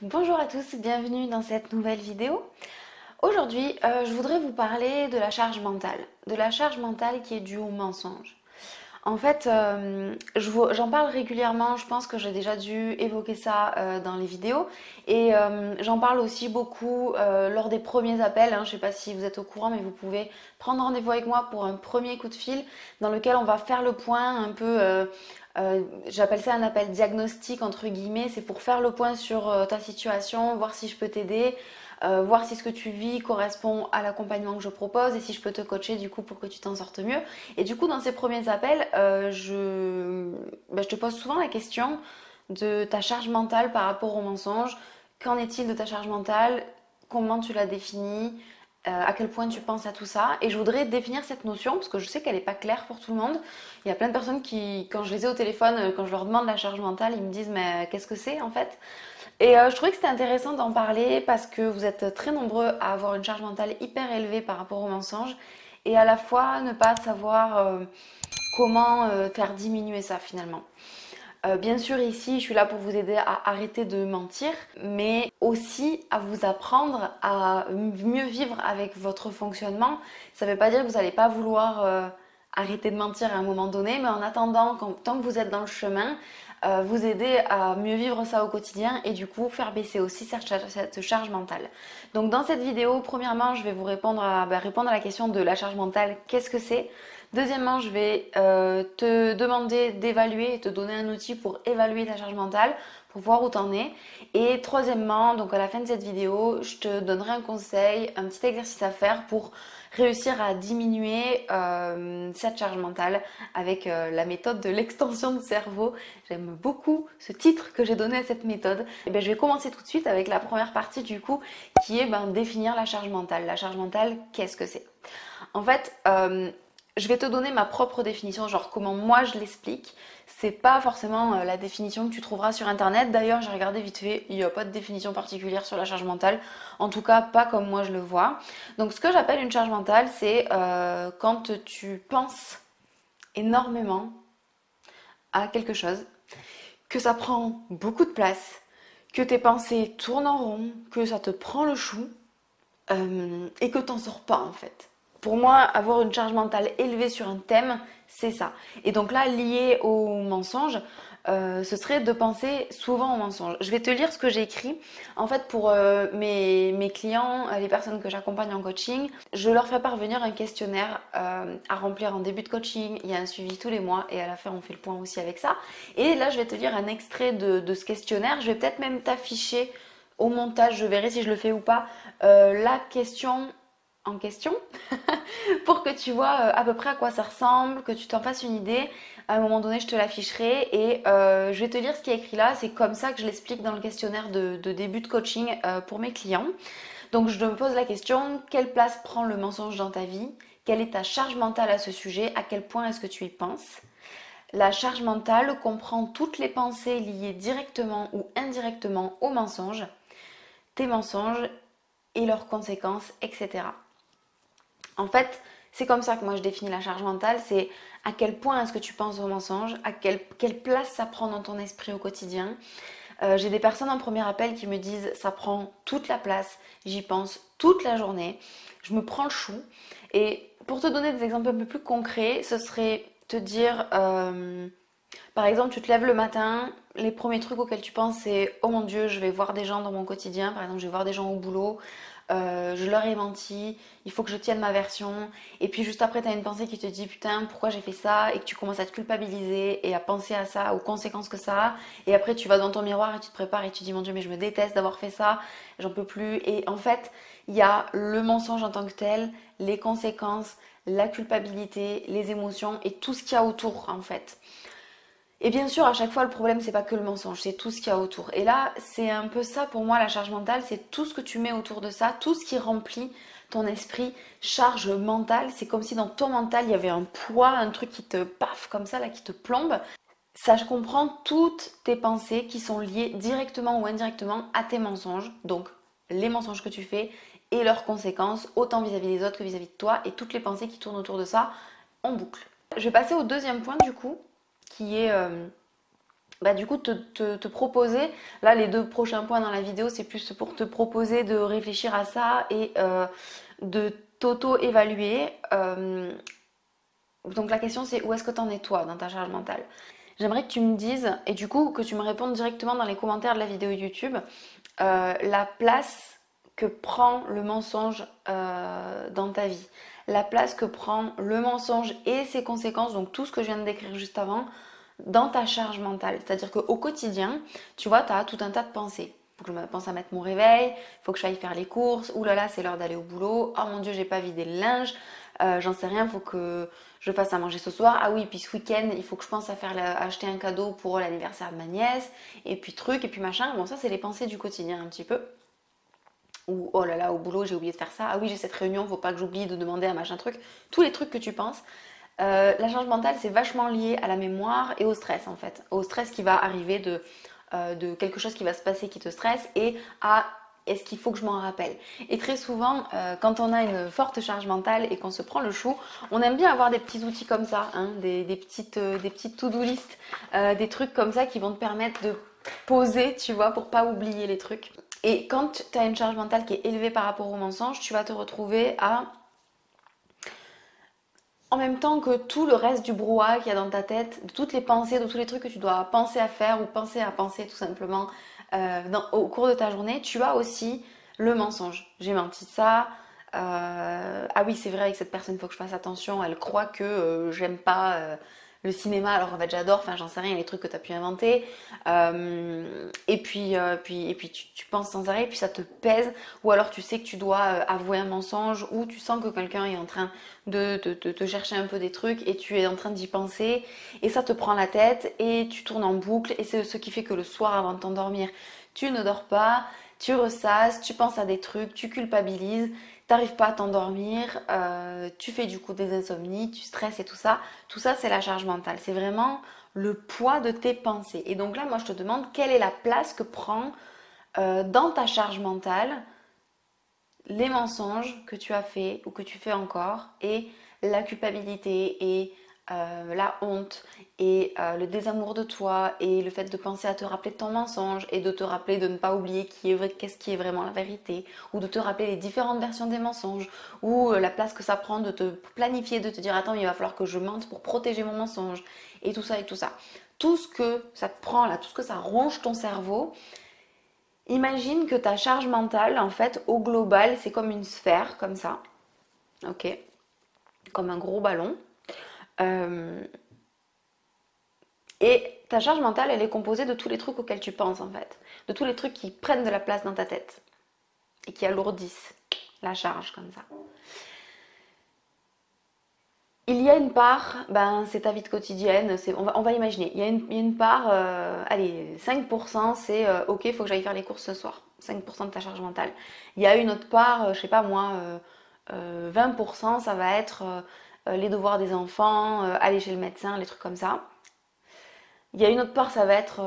Bonjour à tous, bienvenue dans cette nouvelle vidéo. Aujourd'hui, je voudrais vous parler de la charge mentale qui est due au mensonge. En fait, j'en parle régulièrement, je pense que j'ai déjà dû évoquer ça dans les vidéos et j'en parle aussi beaucoup lors des premiers appels. Je ne sais pas si vous êtes au courant, mais vous pouvez prendre rendez-vous avec moi pour un premier coup de fil dans lequel on va faire le point un peu. J'appelle ça un appel diagnostic entre guillemets, c'est pour faire le point sur ta situation, voir si je peux t'aider, voir si ce que tu vis correspond à l'accompagnement que je propose et si je peux te coacher du coup pour que tu t'en sortes mieux. Et du coup dans ces premiers appels, je te pose souvent la question de ta charge mentale par rapport au mensonge. Qu'en est-il de ta charge mentale? Comment tu la définis? À quel point tu penses à tout ça? Et je voudrais définir cette notion parce que je sais qu'elle n'est pas claire pour tout le monde. Il y a plein de personnes qui, quand je les ai au téléphone, quand je leur demande la charge mentale, ils me disent mais qu'est-ce que c'est en fait? Et je trouvais que c'était intéressant d'en parler parce que vous êtes très nombreux à avoir une charge mentale hyper élevée par rapport au mensonge et à la fois ne pas savoir comment faire diminuer ça finalement. Bien sûr, ici, je suis là pour vous aider à arrêter de mentir, mais aussi à vous apprendre à mieux vivre avec votre fonctionnement. Ça ne veut pas dire que vous n'allez pas vouloir arrêter de mentir à un moment donné, mais en attendant, tant que vous êtes dans le chemin, vous aider à mieux vivre ça au quotidien et du coup faire baisser aussi cette charge mentale. Donc dans cette vidéo, premièrement, je vais vous répondre à la question de la charge mentale, qu'est-ce que c'est? Deuxièmement, je vais te demander d'évaluer et te donner un outil pour évaluer ta charge mentale, pour voir où t'en es. Et troisièmement, donc à la fin de cette vidéo, je te donnerai un conseil, un petit exercice à faire pour réussir à diminuer cette charge mentale avec la méthode de l'extension de cerveau. J'aime beaucoup ce titre que j'ai donné à cette méthode. Et bien, je vais commencer tout de suite avec la première partie du coup qui est définir la charge mentale. La charge mentale, qu'est-ce que c'est? En fait, je vais te donner ma propre définition, genre comment moi je l'explique. C'est pas forcément la définition que tu trouveras sur internet. D'ailleurs, j'ai regardé vite fait, il n'y a pas de définition particulière sur la charge mentale. En tout cas, pas comme moi je le vois. Donc, ce que j'appelle une charge mentale, c'est quand tu penses énormément à quelque chose, que ça prend beaucoup de place, que tes pensées tournent en rond, que ça te prend le chou et que t'en sors pas en fait. Pour moi, avoir une charge mentale élevée sur un thème, c'est ça. Et donc là, lié au mensonge, ce serait de penser souvent au mensonge. Je vais te lire ce que j'ai écrit. En fait, pour mes clients, les personnes que j'accompagne en coaching, je leur fais parvenir un questionnaire à remplir en début de coaching. Il y a un suivi tous les mois et à la fin, on fait le point aussi avec ça. Et là, je vais te lire un extrait de ce questionnaire. Je vais peut-être même t'afficher au montage, je verrai si je le fais ou pas, la question en question pour que tu vois à peu près à quoi ça ressemble, que tu t'en fasses une idée. À un moment donné, je te l'afficherai et je vais te lire ce qui est écrit là. C'est comme ça que je l'explique dans le questionnaire de début de coaching pour mes clients. Donc, je me pose la question, quelle place prend le mensonge dans ta vie? Quelle est ta charge mentale à ce sujet? À quel point est-ce que tu y penses? La charge mentale comprend toutes les pensées liées directement ou indirectement au mensonge, tes mensonges et leurs conséquences, etc. En fait, c'est comme ça que moi je définis la charge mentale, c'est à quel point est-ce que tu penses au mensonge, à quelle place ça prend dans ton esprit au quotidien. J'ai des personnes en premier appel qui me disent ça prend toute la place, j'y pense toute la journée, je me prends le chou. Et pour te donner des exemples un peu plus concrets, ce serait te dire, par exemple, tu te lèves le matin, les premiers trucs auxquels tu penses c'est oh mon Dieu, je vais voir des gens dans mon quotidien, par exemple, je vais voir des gens au boulot. Je leur ai menti, il faut que je tienne ma version. Et puis juste après, tu as une pensée qui te dit putain, pourquoi j'ai fait ça? Et que tu commences à te culpabiliser et à penser à ça, aux conséquences que ça a. Et après, tu vas dans ton miroir et tu te prépares et tu dis mon Dieu, mais je me déteste d'avoir fait ça, j'en peux plus. Et en fait, il y a le mensonge en tant que tel, les conséquences, la culpabilité, les émotions et tout ce qu'il y a autour en fait. Et bien sûr, à chaque fois, le problème, c'est pas que le mensonge, c'est tout ce qu'il y a autour. Et là, c'est un peu ça pour moi, la charge mentale, c'est tout ce que tu mets autour de ça, tout ce qui remplit ton esprit, charge mentale. C'est comme si dans ton mental, il y avait un poids, un truc qui te paf comme ça, là, qui te plombe. Ça comprend toutes tes pensées qui sont liées directement ou indirectement à tes mensonges. Donc, les mensonges que tu fais et leurs conséquences, autant vis-à-vis des autres que vis-à-vis de toi, et toutes les pensées qui tournent autour de ça en boucle. Je vais passer au deuxième point du coup qui est bah, du coup, te proposer, là, les 2 prochains points dans la vidéo, c'est plus pour te proposer de réfléchir à ça et de t'auto-évaluer. Donc la question, c'est où est-ce que tu en es toi dans ta charge mentale? J'aimerais que tu me dises, et du coup, que tu me répondes directement dans les commentaires de la vidéo YouTube, la place que prend le mensonge dans ta vie. La place que prend le mensonge et ses conséquences, donc tout ce que je viens de décrire juste avant, dans ta charge mentale. C'est-à-dire qu'au quotidien, tu vois, tu as tout un tas de pensées. Il faut que je pense à mettre mon réveil, il faut que j'aille faire les courses, ouh là là, c'est l'heure d'aller au boulot, oh mon Dieu, j'ai pas vidé le linge, j'en sais rien, il faut que je fasse à manger ce soir, ah oui, puis ce week-end, il faut que je pense à acheter un cadeau pour l'anniversaire de ma nièce, et puis truc, et puis machin. Bon, ça, c'est les pensées du quotidien un petit peu. Ou oh là là, au boulot, j'ai oublié de faire ça, ah oui, j'ai cette réunion, faut pas que j'oublie de demander à machin truc. Tous les trucs que tu penses. La charge mentale, c'est vachement lié à la mémoire et au stress en fait. Au stress qui va arriver de quelque chose qui va se passer qui te stresse et à est-ce qu'il faut que je m'en rappelle. Et très souvent, quand on a une forte charge mentale et qu'on se prend le chou, on aime bien avoir des petits outils comme ça, hein, des petites to-do list, des trucs comme ça qui vont te permettre de poser, tu vois, pour pas oublier les trucs. Et quand tu as une charge mentale qui est élevée par rapport au mensonge, tu vas te retrouver à en même temps que tout le reste du brouhaha qu'il y a dans ta tête, de toutes les pensées, de tous les trucs que tu dois penser à faire ou penser à penser tout simplement au cours de ta journée, tu as aussi le mensonge. J'ai menti ça. Ah oui, c'est vrai, avec cette personne, il faut que je fasse attention. Elle croit que j'aime pas le cinéma, alors en fait j'adore, enfin j'en sais rien, les trucs que tu as pu inventer. Et puis tu penses sans arrêt, puis ça te pèse. Ou alors tu sais que tu dois avouer un mensonge, ou tu sens que quelqu'un est en train de te chercher un peu des trucs et tu es en train d'y penser. Et ça te prend la tête et tu tournes en boucle. Et c'est ce qui fait que le soir avant de t'endormir, tu ne dors pas, tu ressasses, tu penses à des trucs, tu culpabilises. T'arrives pas à t'endormir, tu fais du coup des insomnies, tu stresses et tout ça. Tout ça, c'est la charge mentale. C'est vraiment le poids de tes pensées. Et donc là, moi, je te demande quelle est la place que prend dans ta charge mentale les mensonges que tu as fait ou que tu fais encore et la culpabilité et la honte et le désamour de toi et le fait de penser à te rappeler de ton mensonge et de te rappeler de ne pas oublier qu'est-ce qui est vraiment la vérité ou de te rappeler les différentes versions des mensonges ou la place que ça prend de te planifier, de te dire attends il va falloir que je mente pour protéger mon mensonge et tout ça et tout ça. Tout ce que ça te prend là, tout ce que ça ronge ton cerveau. Imagine que ta charge mentale, en fait, au global, c'est comme une sphère, comme ça. Ok? Comme un gros ballon. Euh, Et ta charge mentale, elle est composée de tous les trucs auxquels tu penses, en fait. De tous les trucs qui prennent de la place dans ta tête. Et qui alourdissent la charge, comme ça. Il y a une part, ben, c'est ta vie de quotidienne, on va imaginer, il y a une part, allez, 5% c'est ok, il faut que j'aille faire les courses ce soir, 5% de ta charge mentale. Il y a une autre part, je sais pas moi, 20% ça va être les devoirs des enfants, aller chez le médecin, les trucs comme ça. Il y a une autre part, ça va être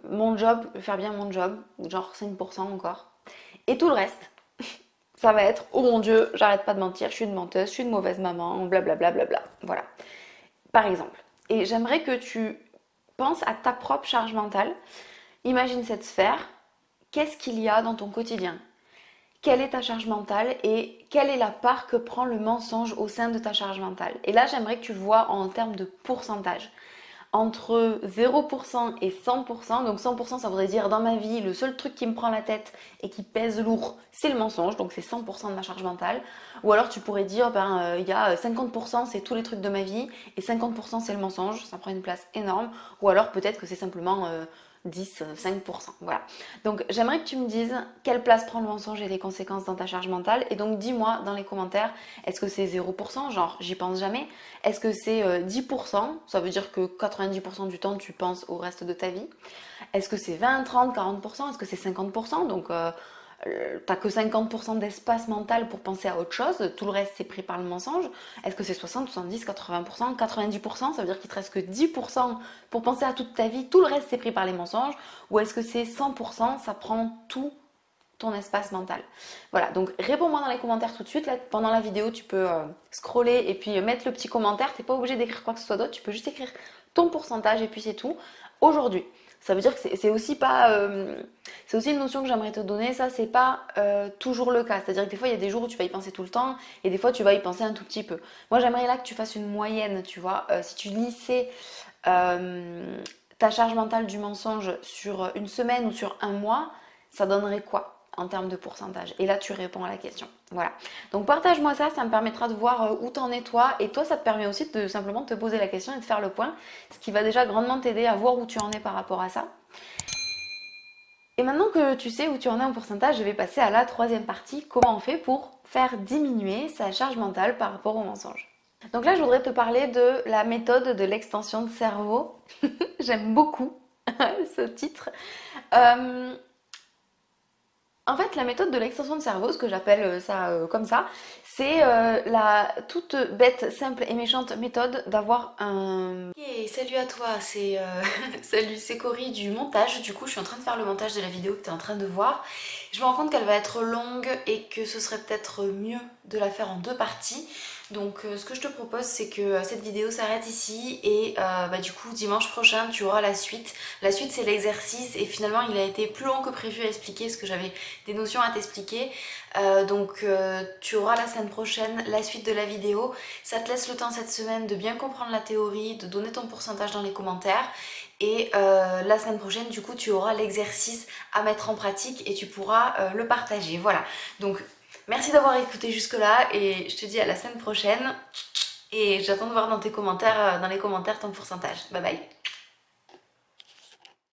mon job, faire bien mon job, genre 5% encore. Et tout le reste, ça va être oh mon Dieu, j'arrête pas de mentir, je suis une menteuse, je suis une mauvaise maman, blablabla. Bla bla bla. Voilà, par exemple. Et j'aimerais que tu penses à ta propre charge mentale. Imagine cette sphère. Qu'est-ce qu'il y a dans ton quotidien? Quelle est ta charge mentale et quelle est la part que prend le mensonge au sein de ta charge mentale? Et là, j'aimerais que tu le vois en termes de pourcentage. Entre 0% et 100%, donc 100% ça voudrait dire dans ma vie, le seul truc qui me prend la tête et qui pèse lourd, c'est le mensonge, donc c'est 100% de ma charge mentale. Ou alors tu pourrais dire, il y a 50% c'est tous les trucs de ma vie et 50% c'est le mensonge, ça prend une place énorme. Ou alors peut-être que c'est simplement 10, 5%. Voilà. Donc j'aimerais que tu me dises quelle place prend le mensonge et les conséquences dans ta charge mentale. Et donc dis-moi dans les commentaires, est-ce que c'est 0%, genre j'y pense jamais? Est-ce que c'est 10%? Ça veut dire que 90% du temps tu penses au reste de ta vie. Est-ce que c'est 20, 30, 40%? Est-ce que c'est 50%? Donc t'as que 50% d'espace mental pour penser à autre chose, tout le reste c'est pris par le mensonge. Est-ce que c'est 60, 70, 80%, 90%? Ça veut dire qu'il te reste que 10% pour penser à toute ta vie, tout le reste c'est pris par les mensonges. Ou est-ce que c'est 100%, ça prend tout ton espace mental? Voilà, donc réponds-moi dans les commentaires tout de suite. Là, pendant la vidéo, tu peux scroller et puis mettre le petit commentaire. Tu n'es pas obligé d'écrire quoi que ce soit d'autre, tu peux juste écrire ton pourcentage et puis c'est tout. Aujourd'hui, Ça veut dire que c'est aussi pas, c'est aussi une notion que j'aimerais te donner. Ça, c'est pas toujours le cas. C'est-à-dire que des fois, il y a des jours où tu vas y penser tout le temps et des fois, tu vas y penser un tout petit peu. Moi, j'aimerais là que tu fasses une moyenne, tu vois. Si tu lissais ta charge mentale du mensonge sur une semaine ou sur un mois, ça donnerait quoi en termes de pourcentage? Et là, tu réponds à la question. Voilà. Donc, partage-moi ça, ça me permettra de voir où t'en es toi. Et toi, ça te permet aussi de simplement te poser la question et de faire le point, ce qui va déjà grandement t'aider à voir où tu en es par rapport à ça. Et maintenant que tu sais où tu en es en pourcentage, je vais passer à la troisième partie. Comment on fait pour faire diminuer sa charge mentale par rapport au mensonge? Donc là, je voudrais te parler de la méthode de l'extension de cerveau. J'aime beaucoup ce titre. En fait, la méthode de l'extension de cerveau, ce que j'appelle ça comme ça, c'est la toute bête, simple et méchante méthode d'avoir un... Hey, salut à toi, c'est salut, c'est Cory du montage. Du coup, je suis en train de faire le montage de la vidéo que tu es en train de voir. Je me rends compte qu'elle va être longue et que ce serait peut-être mieux de la faire en deux parties. Donc ce que je te propose, c'est que cette vidéo s'arrête ici et du coup dimanche prochain tu auras la suite. La suite, c'est l'exercice et finalement il a été plus long que prévu à expliquer parce que j'avais des notions à t'expliquer. Donc tu auras la semaine prochaine la suite de la vidéo. Ça te laisse le temps cette semaine de bien comprendre la théorie, de donner ton pourcentage dans les commentaires. Et la semaine prochaine, du coup, tu auras l'exercice à mettre en pratique et tu pourras le partager. Voilà. Donc, merci d'avoir écouté jusque-là et je te dis à la semaine prochaine. Et j'attends de voir dans tes commentaires, dans les commentaires ton pourcentage. Bye bye.